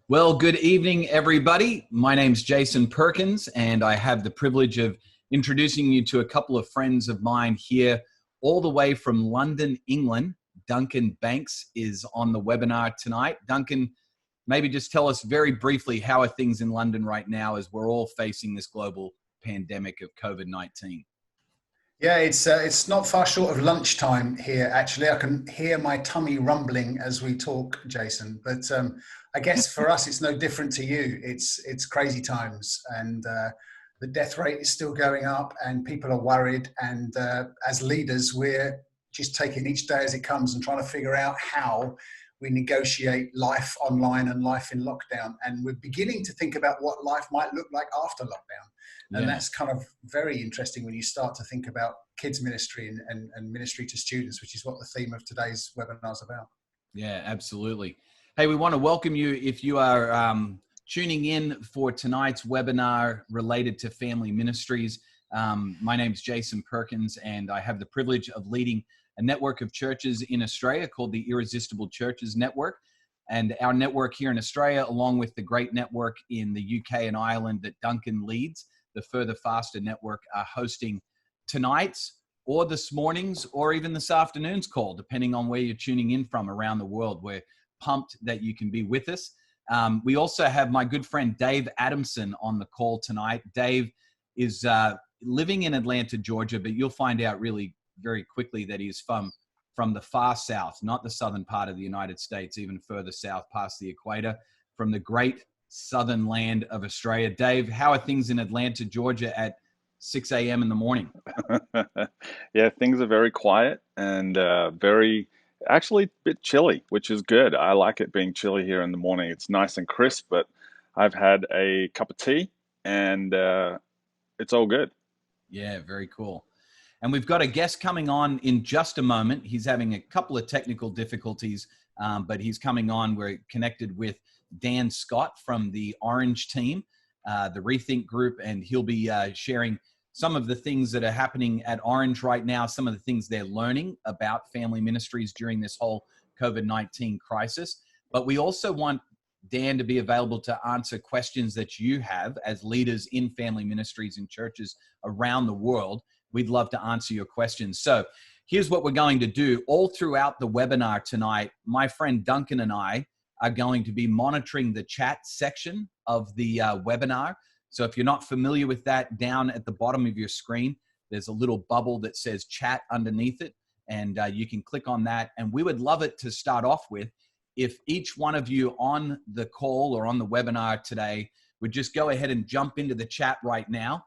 Well, good evening, everybody. My name's Jason Perkins, and I have the privilege of introducing you to a couple of friends of mine here, all the way from London, England. Duncan Banks is on the webinar tonight. Duncan, maybe just tell us very briefly, how are things in London right now as we're all facing this global pandemic of COVID-19? Yeah, it's not far short of lunchtime here. Actually, I can hear my tummy rumbling as we talk, Jason. But I guess for us, it's no different to you. It's crazy times, and the death rate is still going up, and people are worried. And as leaders, we're just taking each day as it comes and trying to figure out how we negotiate life online and life in lockdown. And we're beginning to think about what life might look like after lockdown. And that's kind of very interesting when you start to think about kids ministry and ministry to students, which is what the theme of today's webinar is about. Yeah, absolutely. Hey, we want to welcome you if you are tuning in for tonight's webinar related to family ministries. My name's Jason Perkins, and I have the privilege of leading a network of churches in Australia called the Irresistible Churches Network. And our network here in Australia, along with the great network in the UK and Ireland that Duncan leads, the Further Faster Network, are hosting tonight's or this morning's or even this afternoon's call, depending on where you're tuning in from around the world. We're pumped that you can be with us. We also have my good friend Dave Adamson on the call tonight. Dave is living in Atlanta, Georgia, but you'll find out really very quickly that he's from the far south, not the southern part of the United States, even further south past the equator, from the great southern land of Australia. Dave, how are things in Atlanta, Georgia at 6 a.m. in the morning? Yeah, things are very quiet and actually a bit chilly, which is good. I like it being chilly here in the morning. It's nice and crisp, but I've had a cup of tea and it's all good. Yeah, very cool. And we've got a guest coming on in just a moment. He's having a couple of technical difficulties, but he's coming on. We're connected with Dan Scott from the Orange team, the Rethink group, and he'll be sharing some of the things that are happening at Orange right now, some of the things they're learning about family ministries during this whole COVID-19 crisis. But we also want Dan to be available to answer questions that you have as leaders in family ministries and churches around the world. We'd love to answer your questions. So here's what we're going to do. All throughout the webinar tonight, my friend Duncan and I are going to be monitoring the chat section of the webinar. So if you're not familiar with that, down at the bottom of your screen, there's a little bubble that says chat underneath it, and you can click on that. And we would love it to start off with if each one of you on the call or on the webinar today would just go ahead and jump into the chat right now,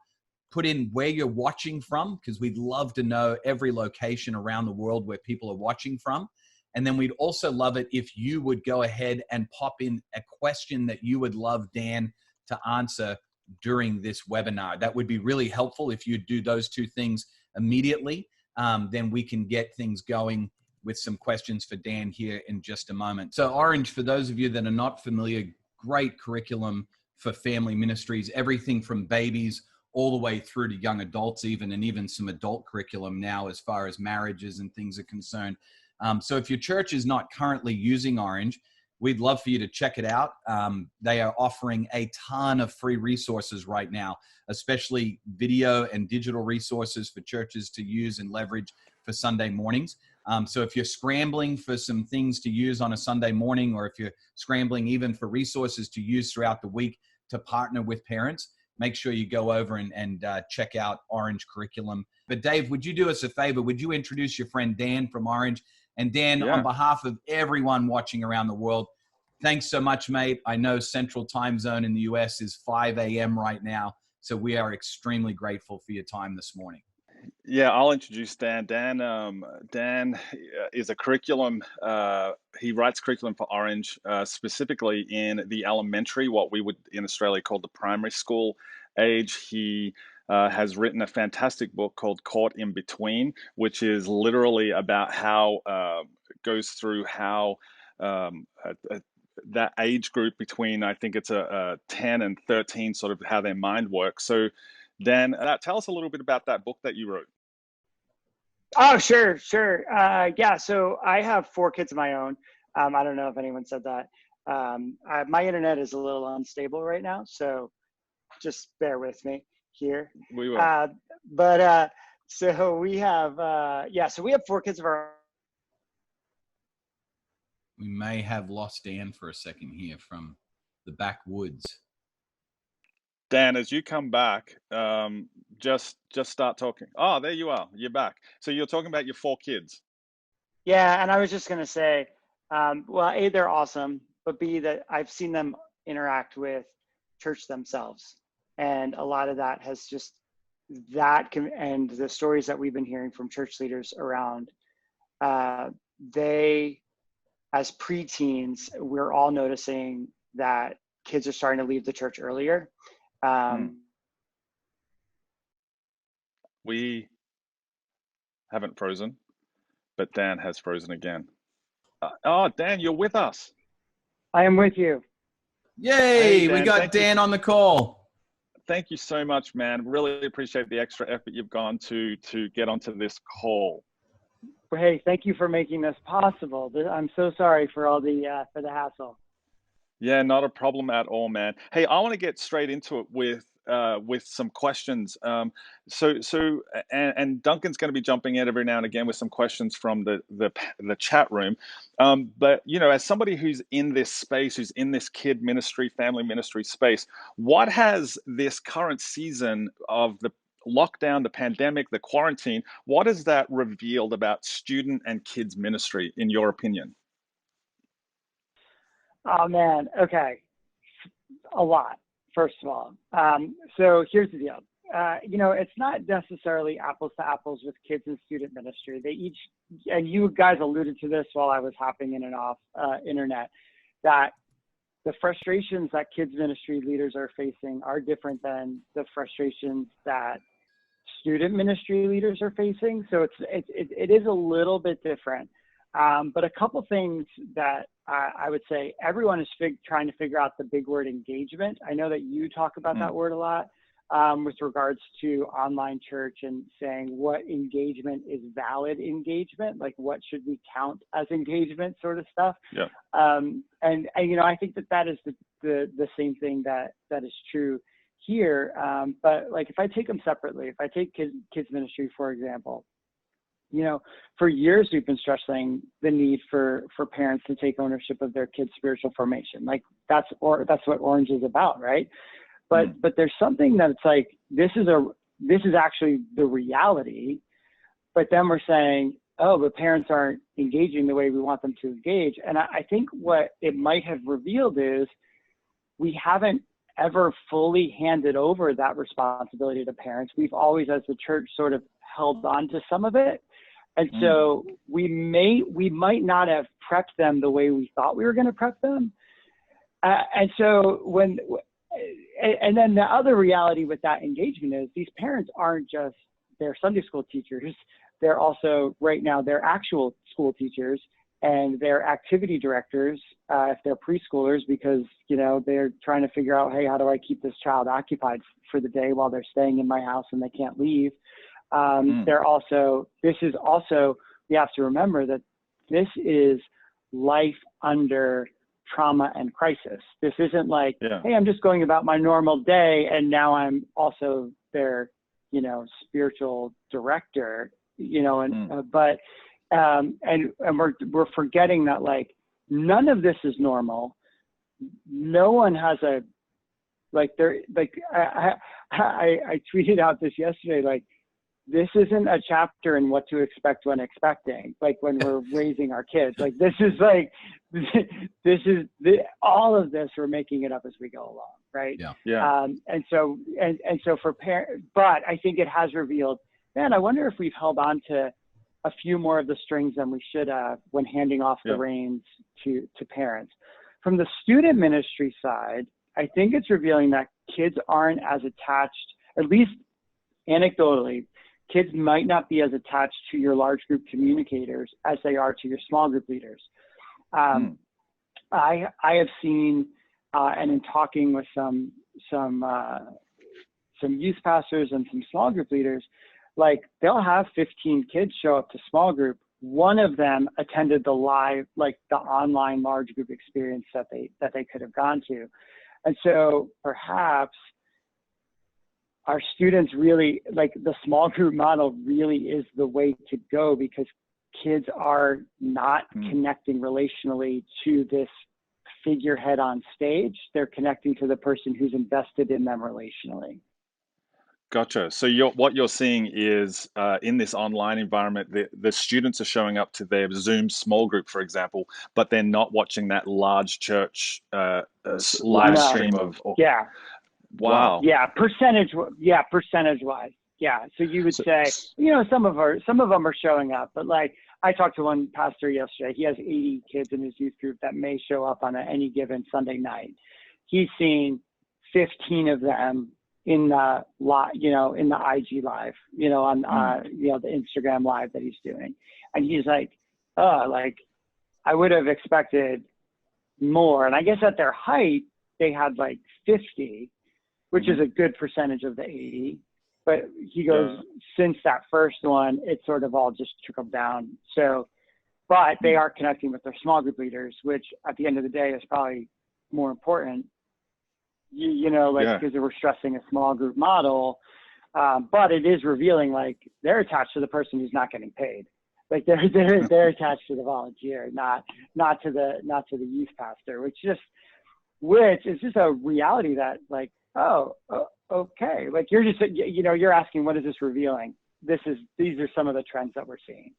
put in where you're watching from, because we'd love to know every location around the world where people are watching from. And then we'd also love it if you would go ahead and pop in a question that you would love Dan to answer during this webinar. That would be really helpful if you do those two things immediately. Then we can get things going with some questions for Dan here in just a moment. So Orange, for those of you that are not familiar, great curriculum for family ministries, everything from babies all the way through to young adults even, and even some adult curriculum now as far as marriages and things are concerned. So if your church is not currently using Orange, we'd love for you to check it out. They are offering a ton of free resources right now, especially video and digital resources for churches to use and leverage for Sunday mornings. So if you're scrambling for some things to use on a Sunday morning, or if you're scrambling even for resources to use throughout the week to partner with parents, make sure you go over and check out Orange curriculum. But Dave, would you do us a favor? Would you introduce your friend Dan from Orange? And Dan, on behalf of everyone watching around the world, thanks so much, mate. I know Central Time Zone in the US is 5 a.m. right now, so we are extremely grateful for your time this morning. Yeah, I'll introduce Dan. Dan is a curriculum. He writes curriculum for Orange, specifically in the elementary, what we would in Australia call the primary school age. He has written a fantastic book called Caught in Between, which is literally about how goes through how that age group between, I think it's a 10 and 13, sort of how their mind works. So Dan, tell us a little bit about that book that you wrote. Oh, sure. Yeah, so I have 4 kids of my own. I don't know if anyone said that. My internet is a little unstable right now, so just bear with me here. We will. So we have, so we have 4 kids of our. We may have lost Dan for a second here from the backwoods. Dan, as you come back, just start talking. Oh, there you are. You're back. So you're talking about your 4 kids. Yeah, and I was just gonna say, well, A, they're awesome, but B, that I've seen them interact with church themselves, and a lot of that has just and the stories that we've been hearing from church leaders around, they, as preteens, we're all noticing that kids are starting to leave the church earlier. We haven't frozen, but Dan has frozen again. Oh, Dan, you're with us. I am with you. Yay! Hey, Dan, we got Dan on the call. Thank you so much, man. Really appreciate the extra effort you've gone to get onto this call. Hey, thank you for making this possible. I'm so sorry for all the for the hassle. Yeah, not a problem at all, man. Hey, I want to get straight into it with some questions. And Duncan's going to be jumping in every now and again with some questions from the chat room. But you know, as somebody who's in this space, who's in this kid ministry, family ministry space, what has this current season of the lockdown, the pandemic, the quarantine, what has that revealed about student and kids ministry, in your opinion? Oh man, okay. A lot, first of all. So here's the deal. You know, it's not necessarily apples to apples with kids and student ministry. They each, and you guys alluded to this while I was hopping in and off internet, that the frustrations that kids ministry leaders are facing are different than the frustrations that student ministry leaders are facing. So it is a little bit different. But a couple things that I would say everyone is trying to figure out the big word engagement. I know that you talk about that word a lot with regards to online church and saying what engagement is valid engagement, like what should we count as engagement sort of stuff. Yeah. And you know, I think that is the same thing that is true here. But like if I take them separately, if I take kids ministry, for example, you know, for years we've been stressing the need for parents to take ownership of their kids' spiritual formation. Like that's what Orange is about, right? But there's something that it's like this is actually the reality. But then we're saying, oh, but parents aren't engaging the way we want them to engage. And I think what it might have revealed is we haven't ever fully handed over that responsibility to parents. We've always, as the church, sort of held on to some of it. And so we might not have prepped them the way we thought we were going to prep them. And then the other reality with that engagement is these parents aren't just their Sunday school teachers. They're also right now their actual school teachers and their activity directors, if they're preschoolers, because, you know, they're trying to figure out, hey, how do I keep this child occupied for the day while they're staying in my house and they can't leave? We have to remember that this is life under trauma and crisis. This isn't like, hey, I'm just going about my normal day and now I'm also their, you know, spiritual director, you know, and we're forgetting that like none of this is normal. No one has I tweeted out this yesterday, like, this isn't a chapter in what to expect when expecting, like when we're raising our kids. Like this is all of this, we're making it up as we go along, right? Yeah. And so for parents, but I think it has revealed, man, I wonder if we've held on to a few more of the strings than we should have when handing off the reins to parents. From the student ministry side, I think it's revealing that kids aren't as attached, at least anecdotally, kids might not be as attached to your large group communicators as they are to your small group leaders. I have seen, and in talking with some youth pastors and some small group leaders, like they'll have 15 kids show up to small group one of them attended the live, like the online large group experience that they could have gone to. And so perhaps our students really, like, the small group model really is the way to go, because kids are not connecting relationally to this figurehead on stage. They're connecting to the person who's invested in them relationally. Gotcha. So what you're seeing is in this online environment, the students are showing up to their Zoom small group, for example, but they're not watching that large church live stream of. Yeah. Wow. Yeah, percentage wise. Yeah. So you would say, some of them are showing up, but like, I talked to one pastor yesterday. He has 80 kids in his youth group that may show up on any given Sunday night. He's seen 15 of them in the in the IG live, on the Instagram live that he's doing. And he's like, I would have expected more. And I guess at their height, they had like 50, which is a good percentage of the 80. But he goes, since that first one, it sort of all just trickled down. So, but they are connecting with their small group leaders, which at the end of the day is probably more important, because we're stressing a small group model. But it is revealing, like, they're attached to the person who's not getting paid. Like they're attached to the volunteer, not to the youth pastor, which is just a reality that, like, okay, like, you're just, you're asking, what is this revealing? These are some of the trends that we're seeing.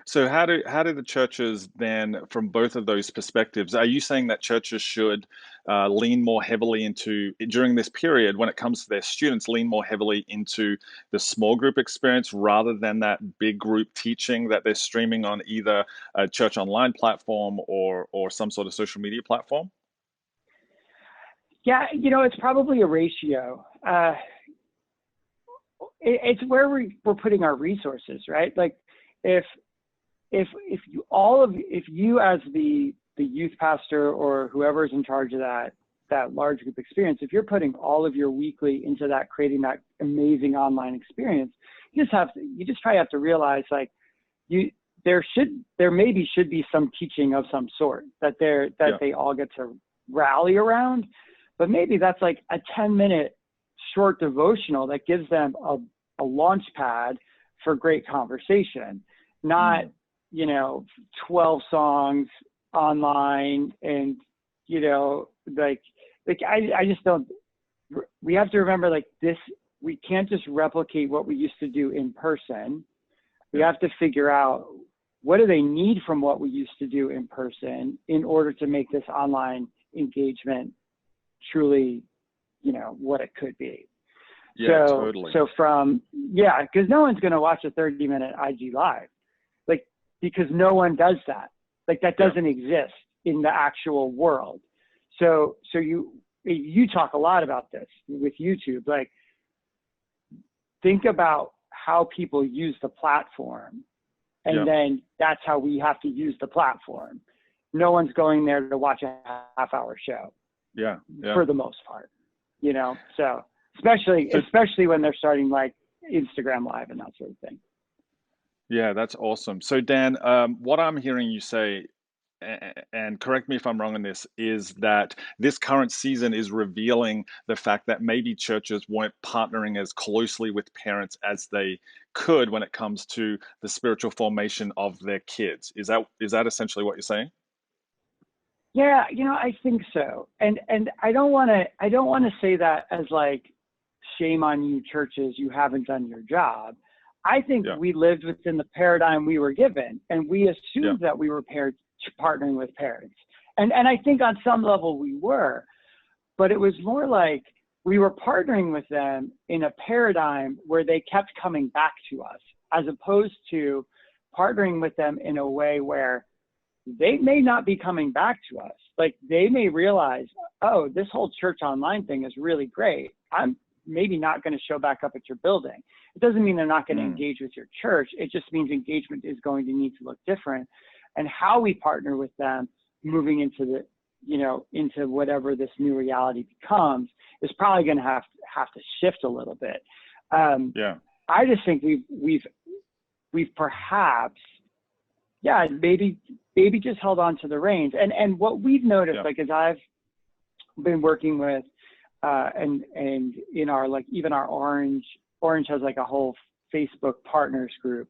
So how do the churches then, from both of those perspectives, are you saying that churches should lean more heavily during this period, when it comes to their students, lean more heavily into the small group experience rather than that big group teaching that they're streaming on either a church online platform or some sort of social media platform? Yeah, it's probably a ratio. It's where we're putting our resources, right? Like, if you as the youth pastor or whoever is in charge of that large group experience, if you're putting all of your weekly into that, creating that amazing online experience, you just probably have to realize, like, there maybe should be some teaching of some sort that they all get to rally around. But maybe that's like a 10-minute short devotional that gives them a launch pad for great conversation, not 12 songs online. And I just don't. We have to remember, like, this. We can't just replicate what we used to do in person. We have to figure out, what do they need from what we used to do in person in order to make this online engagement truly, what it could be. Yeah, totally. So because no one's going to watch a 30-minute IG live, like, because no one does that. Like, that doesn't exist in the actual world. So you talk a lot about this with YouTube. Like, think about how people use the platform, and then that's how we have to use the platform. No one's going there to watch a half-hour show. Yeah. For the most part, so especially when they're starting, like, Instagram live and that sort of thing. Yeah, that's awesome. So Dan, what I'm hearing you say, and correct me if I'm wrong on this, is that this current season is revealing the fact that maybe churches weren't partnering as closely with parents as they could when it comes to the spiritual formation of their kids. Is that essentially what you're saying? Yeah, I think so. And I don't want to say that as, like, shame on you churches, you haven't done your job. I think we lived within the paradigm we were given, and we assumed that we were partnering with parents. And I think on some level we were, but it was more like we were partnering with them in a paradigm where they kept coming back to us, as opposed to partnering with them in a way where they may not be coming back to us. Like, they may realize, oh, this whole church online thing is really great. I'm maybe not going to show back up at your building. It doesn't mean they're not going to engage with your church. It just means engagement is going to need to look different. And how we partner with them moving into into whatever this new reality becomes is probably going to have to shift a little bit. I just think we've we've perhaps, maybe just held on to the reins. And what we've noticed, like, as I've been working with, and in our, like, even our Orange has like a whole Facebook partners group,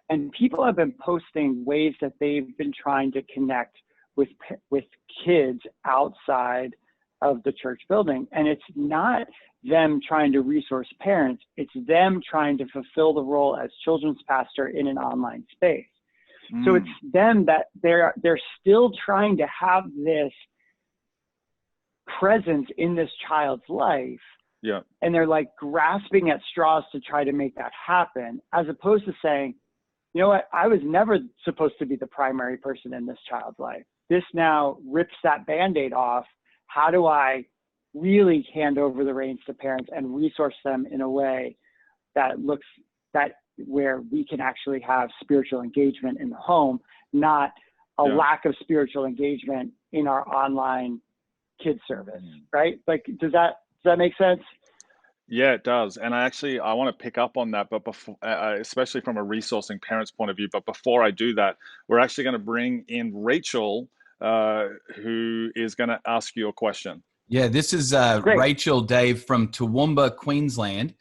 and people have been posting ways that they've been trying to connect with kids outside of the church building. And it's not them trying to resource parents, it's them trying to fulfill the role as children's pastor in an online space. So it's them that they're still trying to have this presence in this child's life. Yeah. And they're like grasping at straws to try to make that happen, as opposed to saying, you know what, I was never supposed to be the primary person in this child's life. This now rips that Band-Aid off. How do I really hand over the reins to parents and resource them in a way that where we can actually have spiritual engagement in the home, not a lack of spiritual engagement in our online kids service, right? Like, does that make sense? Yeah, it does. And I want to pick up on that, but before, especially from a resourcing parents point of view. But before I do that, we're actually going to bring in Rachel, who is going to ask you a question. Yeah, this is Rachel, Dave, from Toowoomba, Queensland.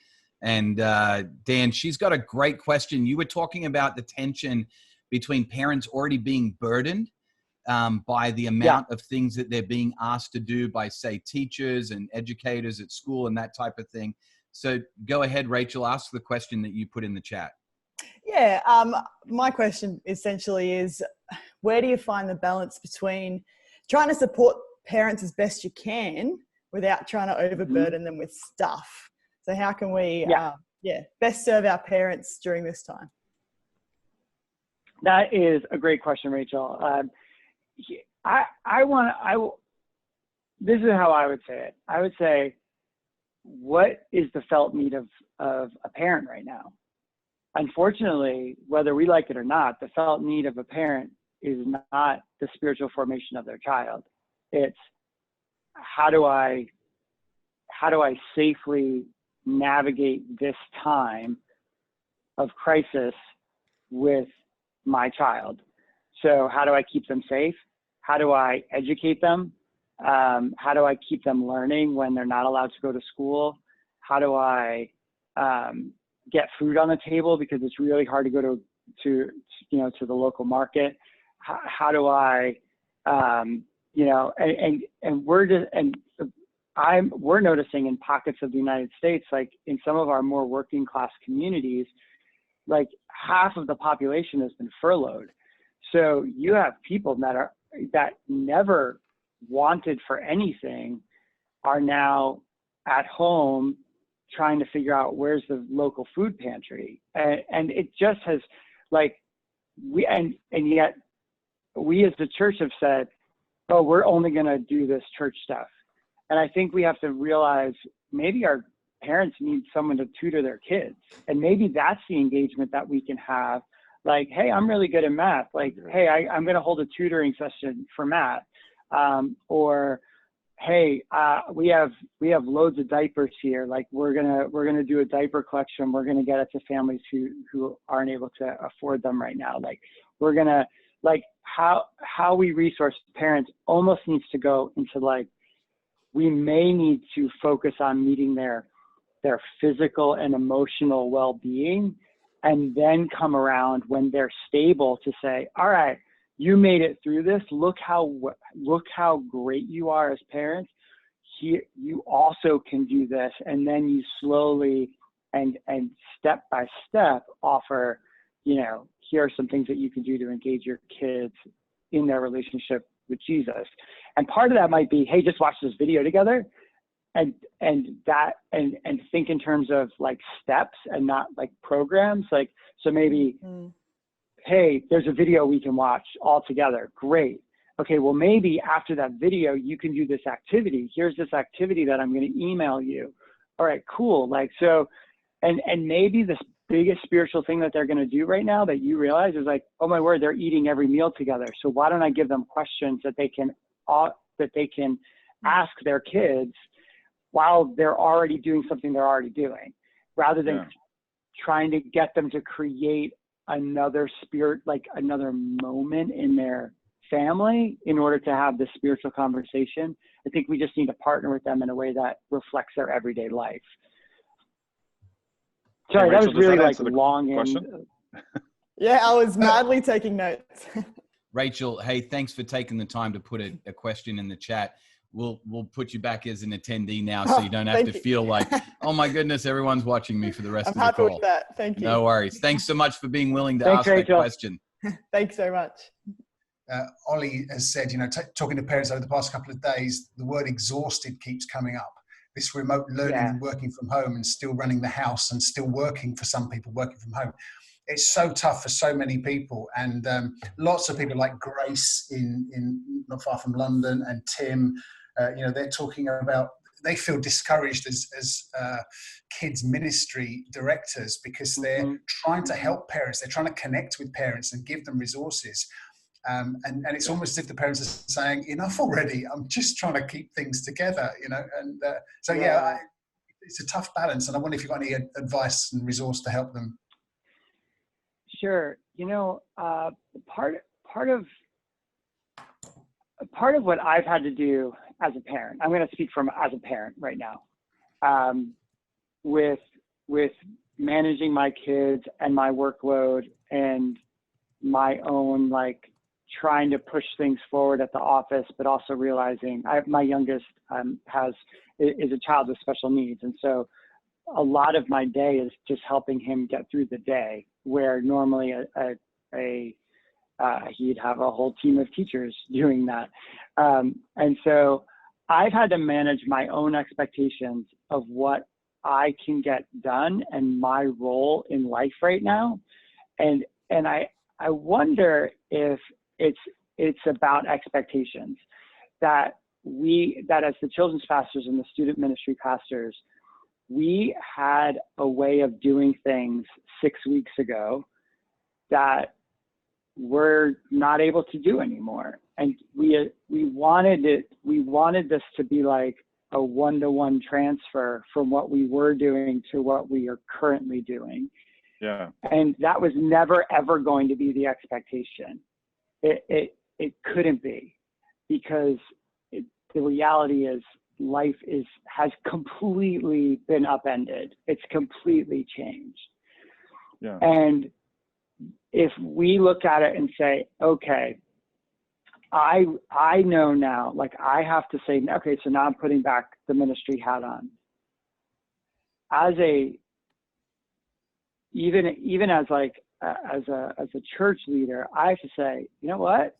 And Dan, she's got a great question. You were talking about the tension between parents already being burdened by the amount of things that they're being asked to do by, say, teachers and educators at school and that type of thing. So go ahead, Rachel, ask the question that you put in the chat. Yeah, my question essentially is, where do you find the balance between trying to support parents as best you can without trying to overburden them with stuff? So how can we best serve our parents during this time? That is a great question, Rachel. This is how I would say it. I would say, what is the felt need of a parent right now? Unfortunately, whether we like it or not, the felt need of a parent is not the spiritual formation of their child. It's how do I safely navigate this time of crisis with my child? So how do I keep them safe? How do I educate them? How do I keep them learning when they're not allowed to go to school? How do I get food on the table because it's really hard to go to the local market? How do I, we're noticing in pockets of the United States, like in some of our more working class communities, like half of the population has been furloughed. So you have people that never wanted for anything are now at home trying to figure out where's the local food pantry. And it just has, like, yet we as the church have said, oh, we're only going to do this church stuff. And I think we have to realize maybe our parents need someone to tutor their kids. And maybe that's the engagement that we can have. Like, hey, I'm really good at math. Like, hey, I'm going to hold a tutoring session for math. Or, hey, we have loads of diapers here. Like, we're gonna do a diaper collection. We're gonna get it to families who aren't able to afford them right now. Like, we're gonna, like, how we resource parents almost needs to go into, like, we may need to focus on meeting their physical and emotional well-being, and then come around when they're stable to say, all right, you made it through this. Look how great you are as parents. You also can do this. And then you slowly and step by step offer, here are some things that you can do to engage your kids in their relationship with Jesus. And part of that might be, hey, just watch this video together, and think in terms of, like, steps and not like programs. Like, so maybe, hey, there's a video we can watch all together. Great. Okay, well, maybe after that video, you can do this activity. Here's this activity that I'm going to email you. All right, cool. Like, so, and maybe this biggest spiritual thing that they're going to do right now that you realize is, like, oh my word, they're eating every meal together. So why don't I give them questions that they can ask their kids while they're already doing something they're already doing, rather than trying to get them to create another another moment in their family in order to have this spiritual conversation. I think we just need to partner with them in a way that reflects their everyday life. Sorry, Rachel, that was really like answer the long question? Yeah, I was madly taking notes. Rachel, hey, thanks for taking the time to put a question in the chat. We'll put you back as an attendee now, so you don't have to feel like, oh my goodness, everyone's watching me for the rest of the call. I'm happy with that. Thank you. No worries. Thanks so much for being willing to Thanks, ask Rachel. that question. Thanks so much. Ollie has said, talking to parents over the past couple of days, the word exhausted keeps coming up. This remote learning and working from home and still running the house and still working for some people, working from home. It's so tough for so many people. And lots of people like Grace in not far from London, and Tim, they're talking about, they feel discouraged as kids ministry directors because they're trying to help parents. They're trying to connect with parents and give them resources. And it's almost as if the parents are saying, enough already, I'm just trying to keep things together, and it's a tough balance. And I wonder if you've got any advice and resource to help them. Sure. Part of what I've had to do as a parent, I'm going to speak from as a parent right now, with managing my kids and my workload and my own, trying to push things forward at the office, but also realizing my youngest is a child with special needs. And so a lot of my day is just helping him get through the day, where normally he'd have a whole team of teachers doing that. And so I've had to manage my own expectations of what I can get done and my role in life right now. And I wonder if it's about expectations that as the children's pastors and the student ministry pastors, we had a way of doing things 6 weeks ago that we're not able to do anymore. And we wanted this to be like a one-to-one transfer from what we were doing to what we are currently doing. Yeah. And that was never, ever going to be the expectation. It couldn't be, because the reality is life has completely been upended. It's completely changed. Yeah. And if we look at it and say, okay, I know now, I have to say, okay, so now I'm putting back the ministry hat on. Even as a church leader, I have to say, you know what?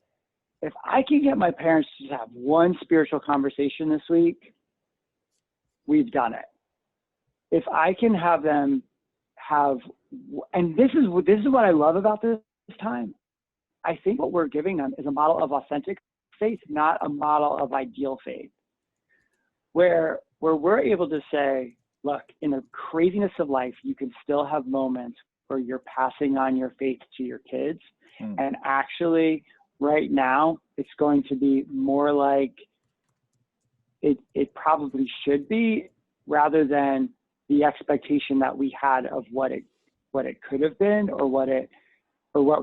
If I can get my parents to have one spiritual conversation this week, we've done it. If I can have them have, and this is what I love about this time. I think what we're giving them is a model of authentic faith, not a model of ideal faith, where we're able to say, look, in the craziness of life, you can still have moments where you're passing on your faith to your kids. And actually, right now, it's going to be more like it probably should be, rather than the expectation that we had of what it could have been, or what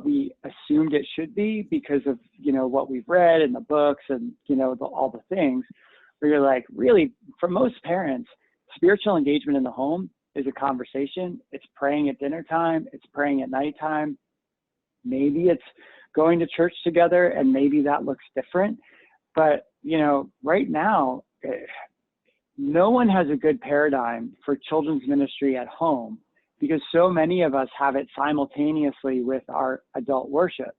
we assumed it should be because of what we've read in the books and all the things. Where you're like, really, for most parents, spiritual engagement in the home is a conversation. It's praying at dinner time. It's praying at nighttime. Maybe it's going to church together, and maybe that looks different. But, right now, no one has a good paradigm for children's ministry at home, because so many of us have it simultaneously with our adult worship.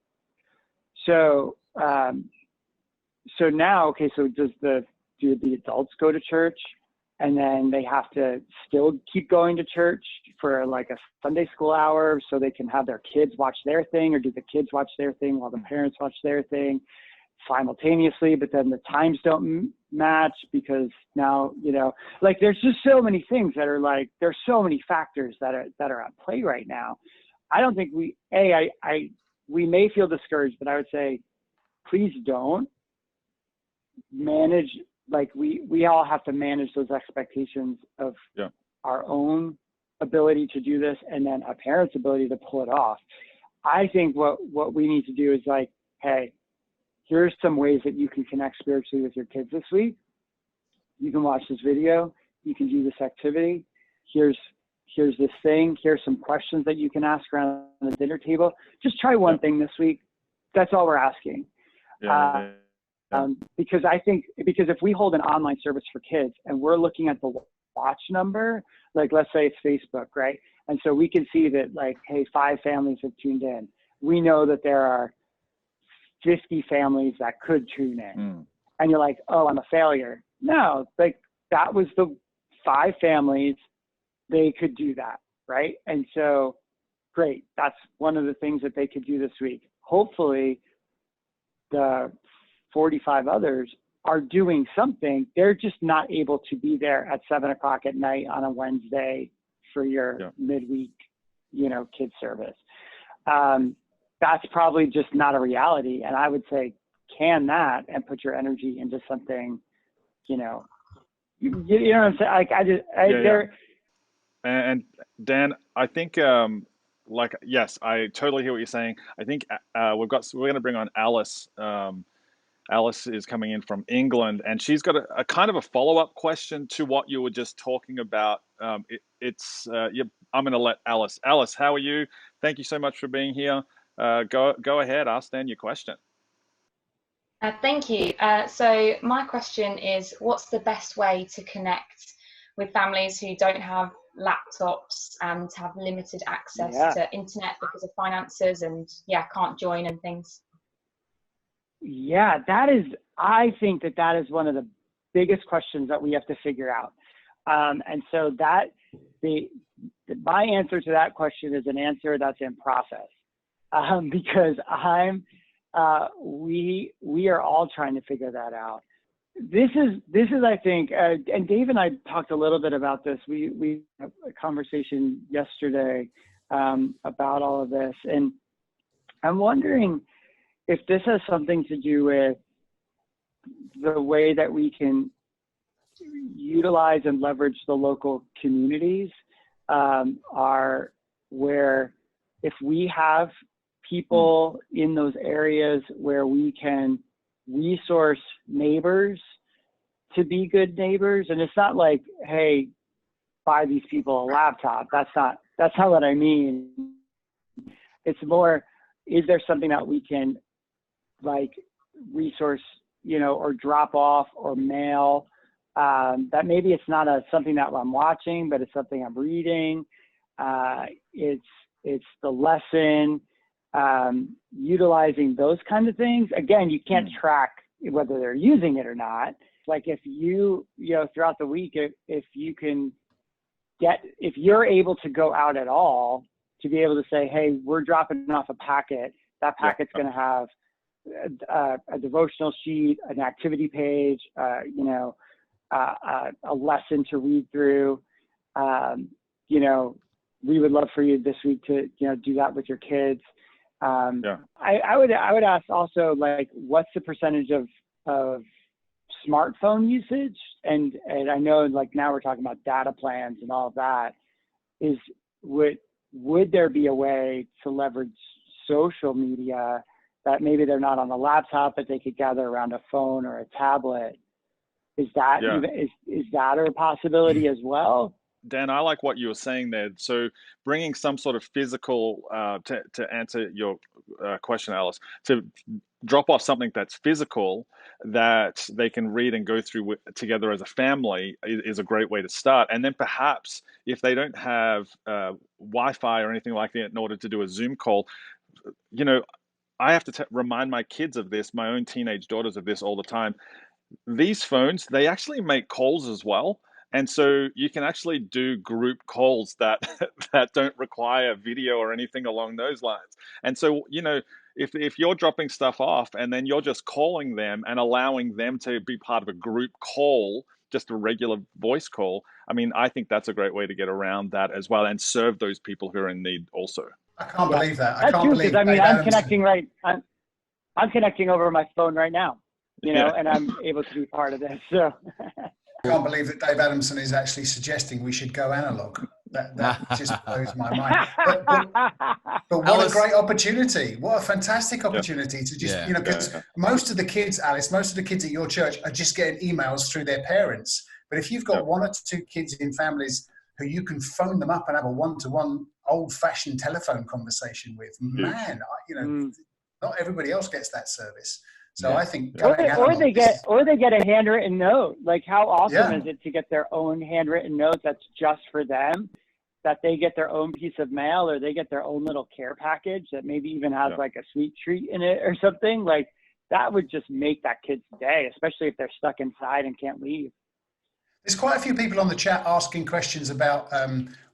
So now, okay, so do the adults go to church, and then they have to still keep going to church for a Sunday school hour so they can have their kids watch their thing, or do the kids watch their thing while the parents watch their thing simultaneously? But then the times don't match, because now, there's just so many things that are there's so many factors that are at play right now. I don't think we may feel discouraged, but I would say, please don't manage. We all have to manage those expectations of our own ability to do this, and then a parent's ability to pull it off. I think what we need to do is like, hey, here's some ways that you can connect spiritually with your kids this week. You can watch this video. You can do this activity. Here's this thing. Here's some questions that you can ask around the dinner table. Just try one thing this week. That's all we're asking. Because if we hold an online service for kids and we're looking at the watch number, like let's say it's Facebook, right? And so we can see that like, hey, 5 families have tuned in. We know that there are 50 families that could tune in. And you're like, oh, I'm a failure. No, like that was the 5 families. They could do that, right? And so, great. That's one of the things that they could do this week. Hopefully, the 45 others are doing something. They're just not able to be there at 7 o'clock at night on a Wednesday for your midweek, kids service. That's probably just not a reality. And I would say, can that and put your energy into something, you know what I'm saying? Like And Dan, I think, yes, I totally hear what you're saying. I think we're going to bring on Alice. Alice is coming in from England, and she's got a kind of a follow-up question to what you were just talking about. I'm going to let Alice. Alice, how are you? Thank you so much for being here. Go ahead, ask Dan your question. Thank you. So my question is, what's the best way to connect with families who don't have laptops and have limited access to internet because of finances and can't join and things? Yeah, I think that is one of the biggest questions that we have to figure out. And so my answer to that question is an answer that's in process, because we are all trying to figure that out. This is I think, and Dave and I talked a little bit about this. We had a conversation yesterday about all of this, and I'm wondering if this has something to do with the way that we can utilize and leverage the local communities, are where if we have people in those areas where we can resource neighbors to be good neighbors. And it's not like, hey, buy these people a laptop. That's not what I mean. It's more, is there something that we can like resource, or drop off or mail, that maybe it's not something that I'm watching, but it's something I'm reading. It's the lesson, utilizing those kinds of things. Again, you can't track whether they're using it or not. Like if throughout the week, if you're able to go out at all to be able to say, hey, we're dropping off a packet, that packet's going to have a devotional sheet, an activity page, a lesson to read through. We would love for you this week to, do that with your kids. I would ask also, like, what's the percentage of smartphone usage? And I know, like, now we're talking about data plans and all of that. Would there be a way to leverage social media that maybe they're not on a laptop, but they could gather around a phone or a tablet? Is that is that a possibility as well? Dan, I like what you were saying there. So bringing some sort of physical, to answer your question, Alice, to drop off something that's physical that they can read and go through together as a family is a great way to start. And then perhaps if they don't have Wi-Fi or anything like that in order to do a Zoom call, I have to remind my kids of this, my own teenage daughters of this all the time. These phones, they actually make calls as well. And so you can actually do group calls that don't require video or anything along those lines. And so, if you're dropping stuff off and then you're just calling them and allowing them to be part of a group call, just a regular voice call, I mean, I think that's a great way to get around that as well and serve those people who are in need also. I can't believe that. That's true, because I'm connecting I'm connecting over my phone right now, and I'm able to be part of this. So I can't believe that Dave Adamson is actually suggesting we should go analog. That just blows my mind. But what Alice, a great opportunity. What a fantastic Yeah. opportunity to just, Yeah. you know, because most of the kids, Alice, most of the kids at your church are just getting emails through their parents. But if you've got Yeah. one or two kids in families who you can phone them up and have a one-to-one old-fashioned telephone conversation with, man, you know, not everybody else gets that service. So Yeah. I think or going analog, they get a handwritten note. Like, how awesome Yeah. is it to get their own handwritten note that's just for them, that they get their own piece of mail, or they get their own little care package that maybe even has like a sweet treat in it or something. Like, that would just make that kid's day, especially if they're stuck inside and can't leave. There's quite a few people on the chat asking questions about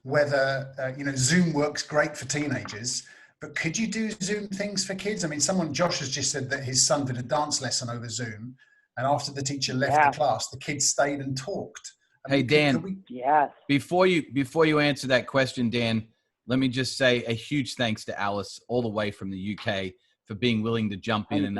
whether you know, Zoom works great for teenagers, but could you do Zoom things for kids? I mean, Josh has just said that his son did a dance lesson over Zoom, and after the teacher left the class, the kids stayed and talked. I mean, Dan, yes. Before you answer that question, Dan, let me just say a huge thanks to Alice all the way from the UK for being willing to jump in 100%. and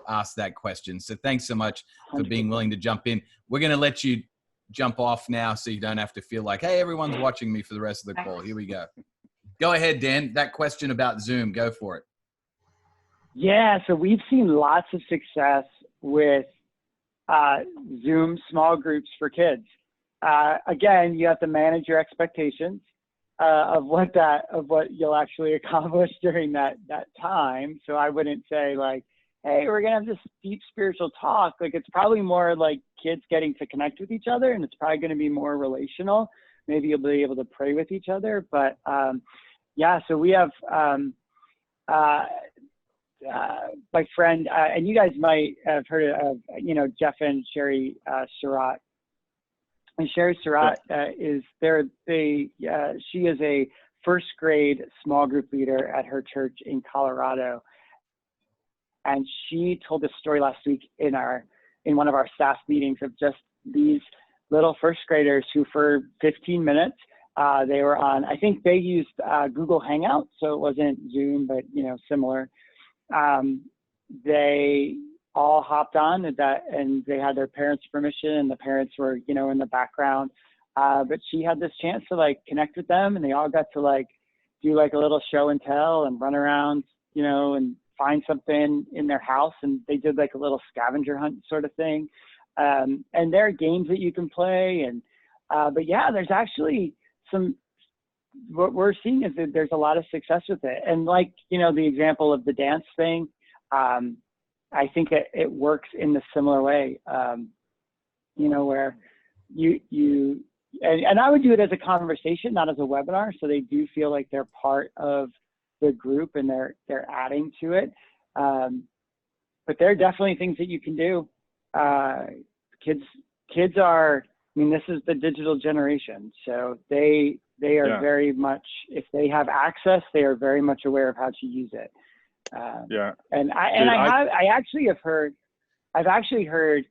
ask that question. So thanks so much for 100%. being willing to jump in. We're going to let you jump off now so you don't have to feel like, hey, everyone's watching me for the rest of the call. Here we go. Go ahead, Dan. That question about Zoom, go for it. Yeah, so we've seen lots of success with Zoom small groups for kids. Again, you have to manage your expectations of what you'll actually accomplish during that time. So I wouldn't say like, hey, we're gonna have this deep spiritual talk. Like, it's probably more like kids getting to connect with each other, and it's probably going to be more relational. Maybe you'll be able to pray with each other. But yeah, so we have my friend, and you guys might have heard of, you know, Jeff and Sherry Surratt. And Sherry Surratt she is a first grade small group leader at her church in Colorado. And she told this story last week in one of our staff meetings of just these little first graders who, for 15 minutes, they were on, I think they used Google Hangout, so it wasn't Zoom, but, you know, similar. They all hopped on and they had their parents' permission, and the parents were, you know, in the background. But she had this chance to like connect with them, and they all got to like do like a little show and tell and run around, you know, and find something in their house. And they did like a little scavenger hunt sort of thing. And there are games that you can play. And, but yeah, there's actually what we're seeing is that there's a lot of success with it. And like, you know, the example of the dance thing, I think it works in the similar way, you know, where and I would do it as a conversation, not as a webinar. So they do feel like they're part of the group and they're adding to it. But there are definitely things that you can do. Kids are, I mean, this is the digital generation. So they are very much, if they have access, they are very much aware of how to use it. And I've actually heard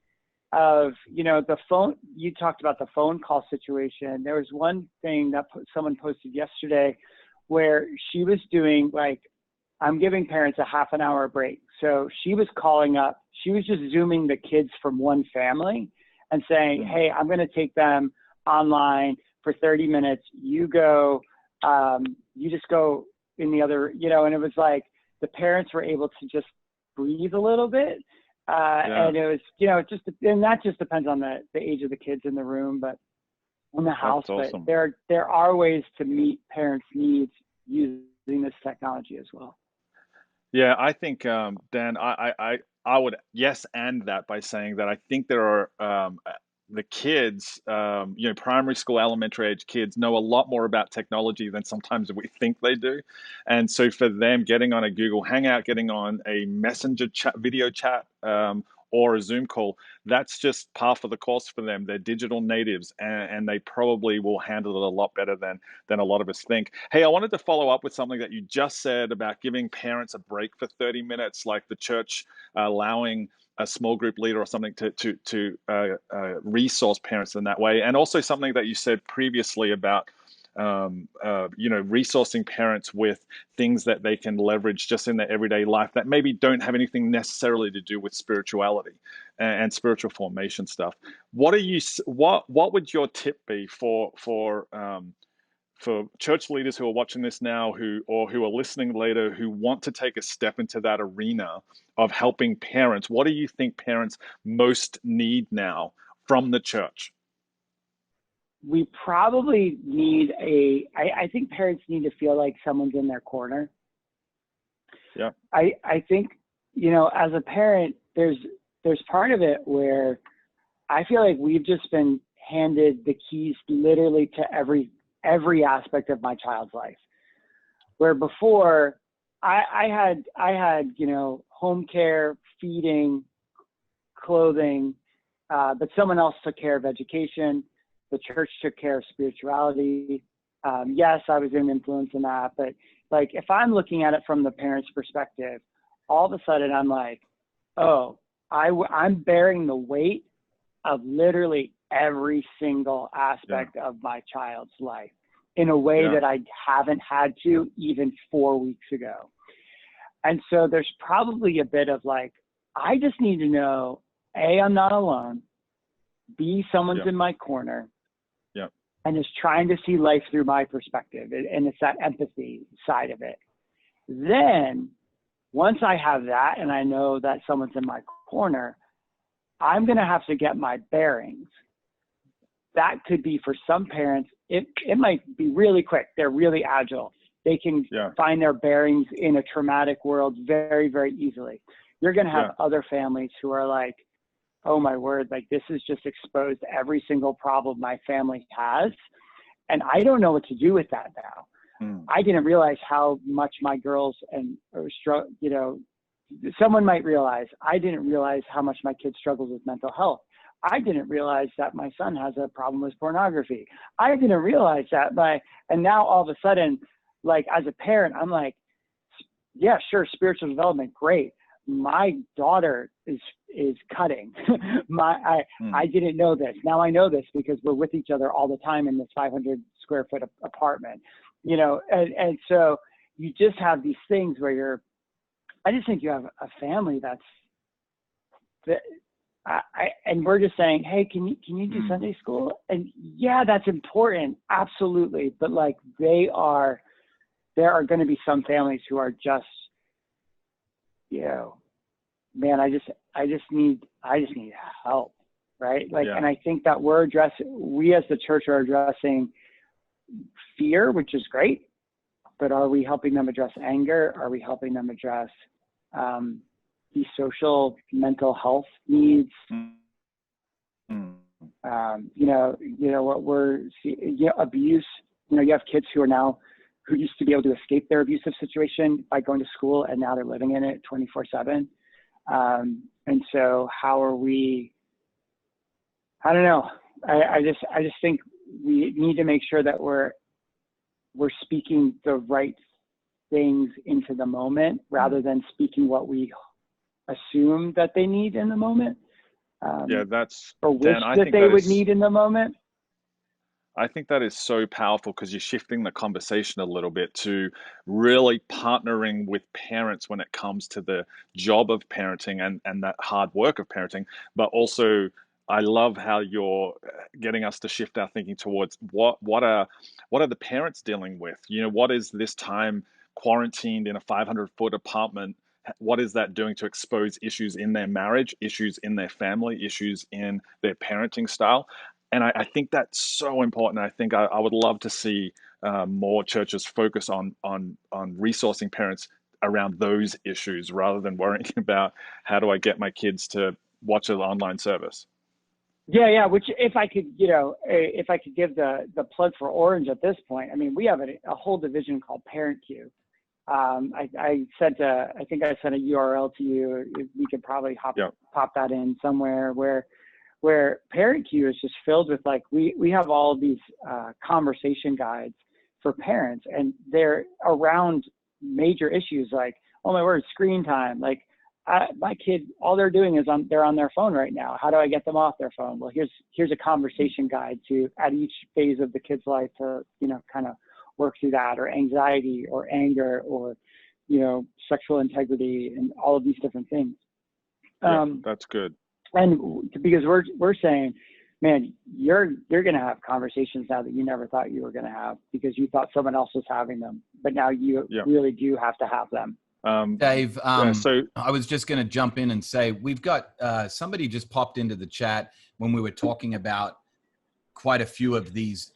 of, you know, the phone, you talked about the phone call situation. There was one thing that someone posted yesterday where she was doing like, I'm giving parents a half an hour break. So she was calling up, she was just Zooming the kids from one family and saying, hey, I'm going to take them online for 30 minutes. You go, you just go in the other, you know, and it was like, the parents were able to just breathe a little bit. And it was, you know, and that just depends on the age of the kids in the room, but in the house. That's awesome. But there are ways to meet parents' needs using this technology as well. Yeah, I think, Dan, I would yes and that by saying that I think there are the kids, you know, primary school, elementary age kids know a lot more about technology than sometimes we think they do. And so for them, getting on a Google Hangout, getting on a messenger chat, video chat, or a Zoom call, that's just par for the course for them. They're digital natives, and they probably will handle it a lot better than a lot of us think. Hey, I wanted to follow up with something that you just said about giving parents a break for 30 minutes, like the church allowing a small group leader or something to resource parents in that way. And also something that you said previously about you know, resourcing parents with things that they can leverage just in their everyday life that maybe don't have anything necessarily to do with spirituality and spiritual formation stuff. What would your tip be for for church leaders who are watching this now, who are listening later, who want to take a step into that arena of helping parents, what do you think parents most need now from the church? We probably need I think parents need to feel like someone's in their corner. Yeah. I think, as a parent, there's part of it where I feel like we've just been handed the keys literally to every aspect of my child's life. Where before I had home care, feeding, clothing, but someone else took care of education. The church took care of spirituality. Yes, I was an influence in that, but like if I'm looking at it from the parent's perspective, all of a sudden I'm like, oh, I'm bearing the weight of literally every single aspect of my child's life in a way that I haven't had to even 4 weeks ago. And so there's probably a bit of like, I just need to know, A, I'm not alone, B, someone's in my corner, and is trying to see life through my perspective. And it's that empathy side of it. Then once I have that and I know that someone's in my corner, I'm going to have to get my bearings. That could be for some parents, it might be really quick. They're really agile. They can find their bearings in a traumatic world very, very easily. You're going to have other families who are like, oh my word, like this has just exposed every single problem my family has. And I don't know what to do with that now. I didn't realize how much my girls someone might realize, I didn't realize how much my kid struggles with mental health. I didn't realize that my son has a problem with pornography. I didn't realize that and now all of a sudden, like as a parent, I'm like, yeah, sure. Spiritual development. Great. My daughter is cutting. I didn't know this. Now I know this because we're with each other all the time in this 500 square foot apartment, and so you just have these things where I just think you have a family and we're just saying, hey, can you do Sunday school? And yeah, that's important. Absolutely. But like there are going to be some families who are just, man, I just need help. Right. Like, and I think that we as the church are addressing fear, which is great, but are we helping them address anger? Are we helping them address, these social mental health needs? What we're seeing, abuse, you have kids who used to be able to escape their abusive situation by going to school, and now they're living in it 24/7. And so how are we, I don't know. I just think we need to make sure that we're speaking the right things into the moment rather than speaking what we assume that they need in the moment. Or wish that they would need in the moment. I think that is so powerful because you're shifting the conversation a little bit to really partnering with parents when it comes to the job of parenting and that hard work of parenting. But also, I love how you're getting us to shift our thinking towards what are the parents dealing with? What is this time quarantined in a 500-foot apartment? What is that doing to expose issues in their marriage, issues in their family, issues in their parenting style? And I think that's so important. I think I would love to see more churches focus on resourcing parents around those issues rather than worrying about how do I get my kids to watch an online service. Yeah. Which if I could give the plug for Orange at this point, I mean, we have a whole division called Parent Q. I think I sent a URL to you. We could probably pop that in somewhere where Parent Q is just filled with like, we have all of these conversation guides for parents, and they're around major issues like, oh my word, screen time. Like my kid, all they're doing is they're on their phone right now. How do I get them off their phone? Well, here's a conversation guide to at each phase of the kid's life to, kind of work through that, or anxiety or anger or, sexual integrity and all of these different things. That's good. And because we're saying man, you're going to have conversations now that you never thought you were going to have because you thought someone else was having them, but now you really do have to have them. Dave, so I was just going to jump in and say, we've got somebody just popped into the chat when we were talking about quite a few of these,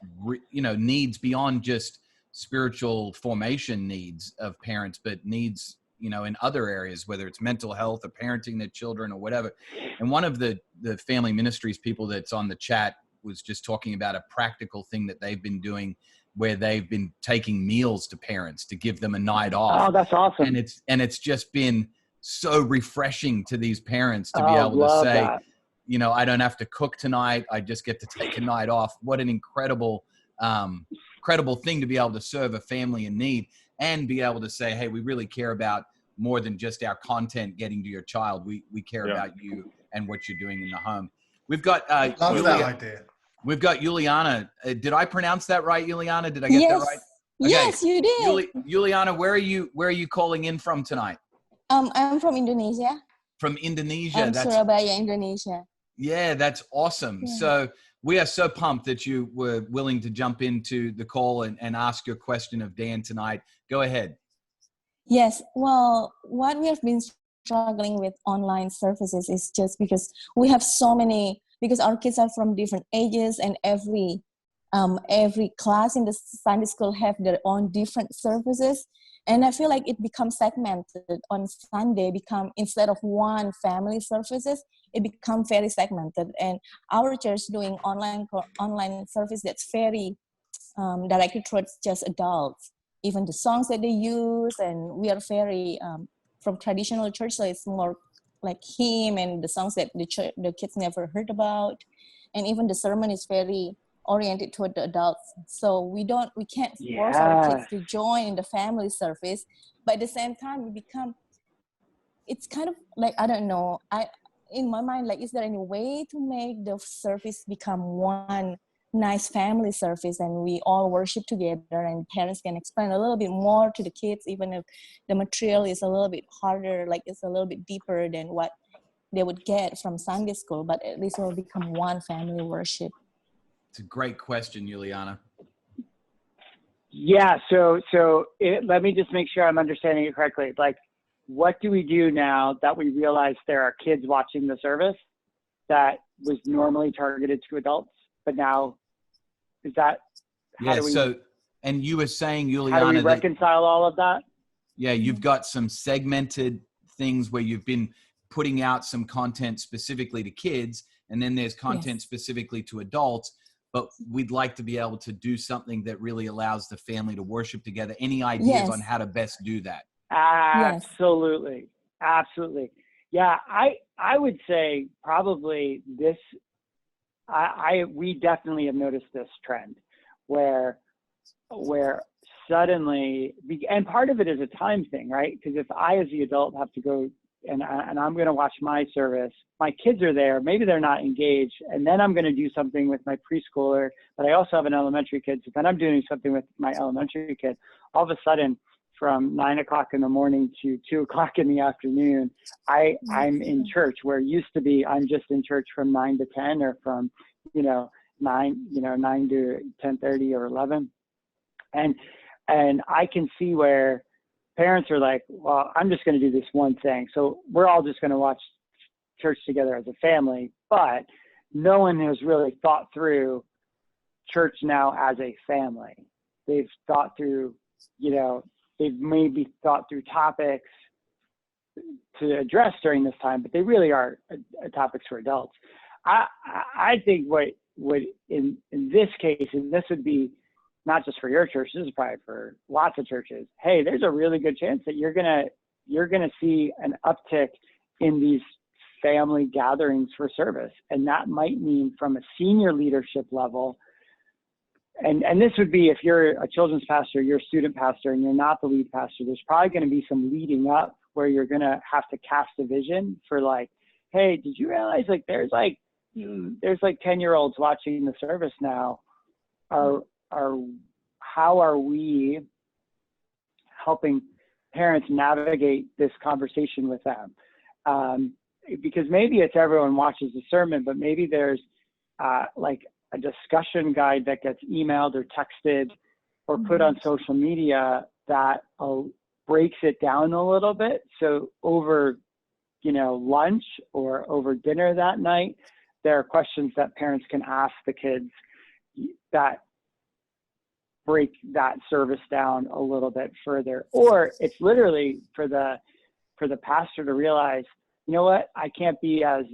needs beyond just spiritual formation needs of parents, but needs, in other areas, whether it's mental health or parenting their children or whatever. And one of the family ministries people that's on the chat was just talking about a practical thing that they've been doing where they've been taking meals to parents to give them a night off. Oh, that's awesome. And it's just been so refreshing to these parents to be able to say, that. I don't have to cook tonight. I just get to take a night off. What an incredible thing to be able to serve a family in need and be able to say, hey, we really care about more than just our content getting to your child. We care about you and what you're doing in the home. We've got love that idea. We've got Juliana. Did I pronounce that right, Juliana? Did I get that right? Okay. Yes, you did. Juliana, where are you calling in from tonight? I'm from Indonesia. From Indonesia. Surabaya, Indonesia. Yeah, that's awesome. Yeah. So we are so pumped that you were willing to jump into the call and ask your question of Dan tonight. Go ahead. Yes. Well, what we have been struggling with online services is just because we have so many, because our kids are from different ages and every class in the Sunday school have their own different services. And I feel like it becomes segmented on Sunday, instead of one family services, it becomes very segmented. And our church doing online service that's very directed towards just adults. Even the songs that they use, and we are very, from traditional church, so it's more like hymn and the songs that the kids never heard about. And even the sermon is very oriented toward the adults, so we can't force our kids to join in the family service, but at the same time it's kind of like, I don't know, in my mind, like, is there any way to make the service become one nice family service and we all worship together and parents can explain a little bit more to the kids, even if the material is a little bit harder, like it's a little bit deeper than what they would get from Sunday school, but at least it will become one family worship? It's a great question, Juliana. Yeah, let me just make sure I'm understanding it correctly. Like, what do we do now that we realize there are kids watching the service that was normally targeted to adults, but now is that? And you were saying, Juliana, how do we reconcile all of that? Yeah, you've got some segmented things where you've been putting out some content specifically to kids, and then there's content specifically to adults. But we'd like to be able to do something that really allows the family to worship together. Any ideas on how to best do that? Absolutely. Absolutely. Yeah, I would say probably this, we definitely have noticed this trend where suddenly, and part of it is a time thing, right? Because if I as the adult have to go and I'm going to watch my service, my kids are there, maybe they're not engaged, and then I'm going to do something with my preschooler, but I also have an elementary kid, so then I'm doing something with my elementary kid. All of a sudden, from 9 o'clock in the morning to 2 o'clock in the afternoon, I'm in church, where it used to be I'm just in church from 9 to 10, or from 9 to 10:30 or 11, and I can see where parents are like, well, I'm just going to do this one thing. So we're all just going to watch church together as a family, but no one has really thought through church now as a family. They've thought through, they've maybe thought through topics to address during this time, but they really are topics for adults. I think what in this case, and this would be not just for your church, this is probably for lots of churches. Hey, there's a really good chance that you're gonna see an uptick in these family gatherings for service, and that might mean from a senior leadership level. And this would be if you're a children's pastor, you're a student pastor, and you're not the lead pastor. There's probably going to be some leading up where you're going to have to cast a vision for, like, hey, did you realize there's 10-year-olds watching the service now? How are we helping parents navigate this conversation with them? Because maybe it's everyone watches the sermon, but maybe there's like a discussion guide that gets emailed or texted or put on social media that breaks it down a little bit. So over, lunch or over dinner that night, there are questions that parents can ask the kids that break that service down a little bit further. Or it's literally for the pastor to realize, you know what, I can't be as